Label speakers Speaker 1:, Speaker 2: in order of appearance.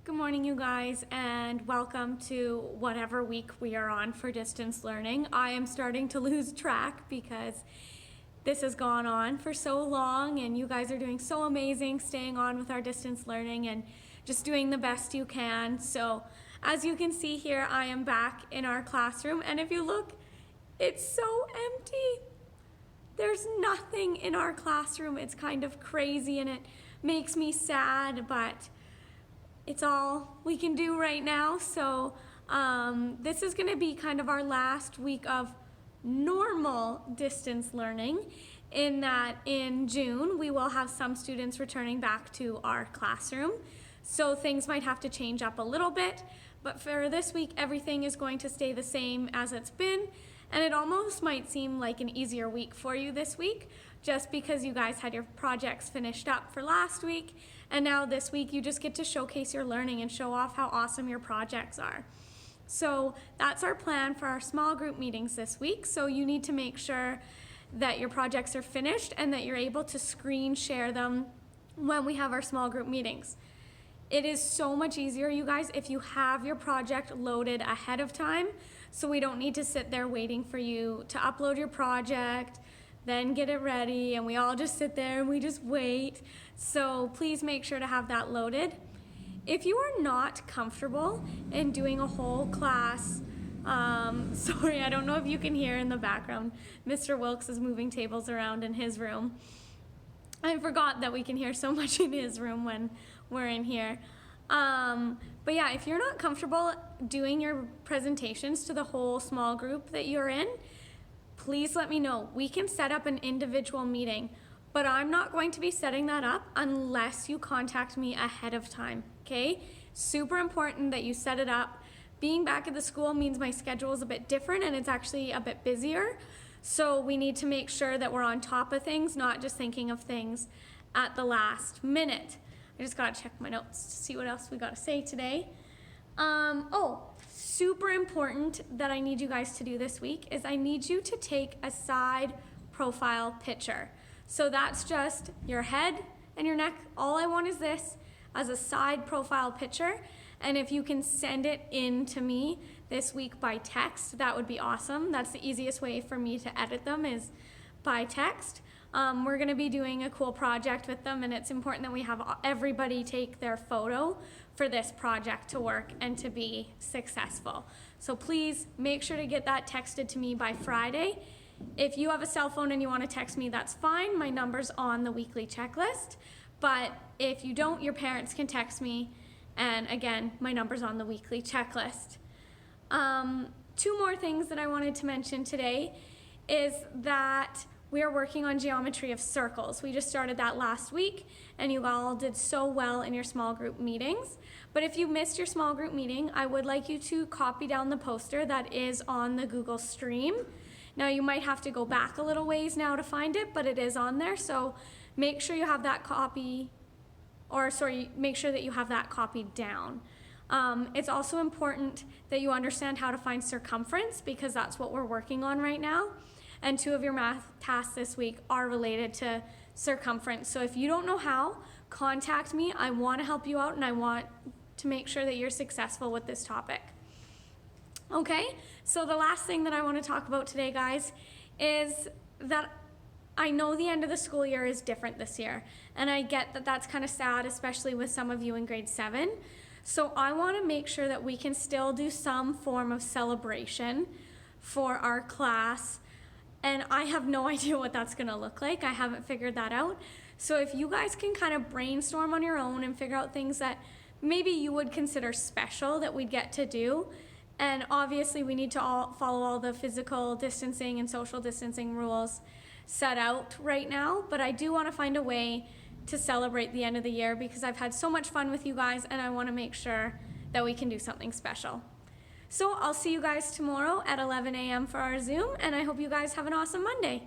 Speaker 1: Good morning, you guys, and welcome to whatever week we are on for distance learning. I am starting to lose track because this has gone on for so long and you guys are doing so amazing staying on with our distance learning and just doing the best you can. So as you can see here, I am back in our classroom, and if you look, it's so empty. There's nothing in our classroom. It's kind of crazy and it makes me sad, but it's all we can do right now. So this is going to be kind of our last week of normal distance learning, in that in June we will have some students returning back to our classroom. So things might have to change up a little bit, but for this week everything is going to stay the same as it's been. And it almost might seem like an easier week for you this week, just because you guys had your projects finished up for last week, and now this week you just get to showcase your learning and show off how awesome your projects are. So that's our plan for our small group meetings this week. So you need to make sure that your projects are finished and that you're able to screen share them when we have our small group meetings. It is so much easier, you guys, if you have your project loaded ahead of time, so we don't need to sit there waiting for you to upload your project, then get it ready, and we all just sit there and we just wait. So please make sure to have that loaded. If you are not comfortable in doing a whole class, sorry, I don't know if you can hear in the background, Mr. Wilkes is moving tables around in his room. I forgot that we can hear so much in his room when we're in here. But yeah, if you're not comfortable doing your presentations to the whole small group that you're in, please let me know. We can set up an individual meeting, but I'm not going to be setting that up unless you contact me ahead of time, okay? Super important that you set it up. Being back at the school means my schedule is a bit different and it's actually a bit busier. So we need to make sure that we're on top of things, not just thinking of things at the last minute. I just gotta check my notes to see what else we gotta say today. Super important that I need you guys to do this week is I need you to take a side profile picture. So that's just your head and your neck. All I want is this as a side profile picture. And if you can send it in to me this week by text, that would be awesome. That's the easiest way for me to edit them, is by text. We're gonna be doing a cool project with them, and it's important that we have everybody take their photo for this project to work and to be successful. So please make sure to get that texted to me by Friday. If you have a cell phone and you wanna text me, that's fine. My number's on the weekly checklist. But if you don't, your parents can text me. And again, my number's on the weekly checklist. Two more things that I wanted to mention today is that we are working on geometry of circles. We just started that last week, and you all did so well in your small group meetings. But if you missed your small group meeting, I would like you to copy down the poster that is on the Google Stream. Now you might have to go back a little ways now to find it, but it is on there, so make sure you have that copy, make sure that you have that copied down. It's also important that you understand how to find circumference, because that's what we're working on right now. And 2 of your math tasks this week are related to circumference. So if you don't know how, contact me. I want to help you out, and I want to make sure that you're successful with this topic. Okay, so the last thing that I want to talk about today, guys, is that I know the end of the school year is different this year, and I get that that's kind of sad, especially with some of you in grade 7. So I want to make sure that we can still do some form of celebration for our class, and I have no idea what that's going to look like. I haven't figured that out. So if you guys can kind of brainstorm on your own and figure out things that maybe you would consider special that we'd get to do. And obviously we need to follow all the physical distancing and social distancing rules set out right now, but I do want to find a way to celebrate the end of the year, because I've had so much fun with you guys and I want to make sure that we can do something special. So I'll see you guys tomorrow at 11 a.m. for our Zoom, and I hope you guys have an awesome Monday.